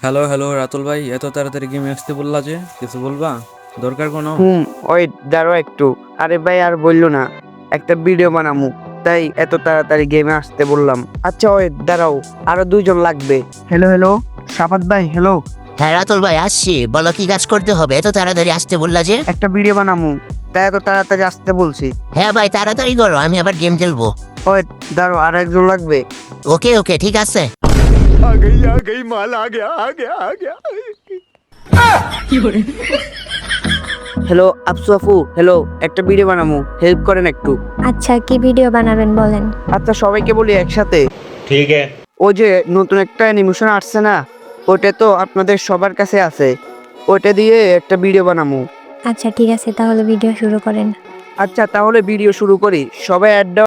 Hello hello Ratul ভাই, এত তাড়াতাড়ি গেমে আসতে বললা যে, কিছু বলবা? দরকার কোনো? ওই দাঁড়াও একটু। আরে ভাই আর বললো না, একটা ভিডিও বানামু, তাই এত তাড়াতাড়ি গেমে আসতে বললাম। আচ্ছা ওই দাঁড়াও, আরো দুইজন লাগবে। হ্যালো হ্যালো, সাফাত ভাই হ্যালো। হ্যাঁ রাতুল ভাই, আসছি। বলো কি কাজ করতে হবে? এত তাড়াতাড়ি আসতে বললা যে? একটা ভিডিও বানামু, তাই এত তাড়াতাড়ি আসতে বলছি। হ্যাঁ ভাই, তাড়াতাড়ি করো, আমি আবার গেম খেলবো। ওই দাঁড়াও, আর একজন লাগবে। ওকে ওকে, ঠিক আছে। হ্যালো আফসু আফু, হ্যালো, একটা ভিডিও বানামু, হেল্প করেন একটু। আচ্ছা, কি ভিডিও বানাবেন বলেন। আচ্ছা সবাইকে বলি একসাথে। ठीक है। ওই যে নতুন একটা অ্যানিমেশন আসছে না, ওটা তো আপনাদের সবার কাছে আছে, ওটা দিয়ে একটা ভিডিও বানামু। আচ্ছা ঠিক আছে, তাহলে ভিডিও শুরু করেন। আচ্ছা তাহলে ভিডিও শুরু করি, সবাই অ্যাড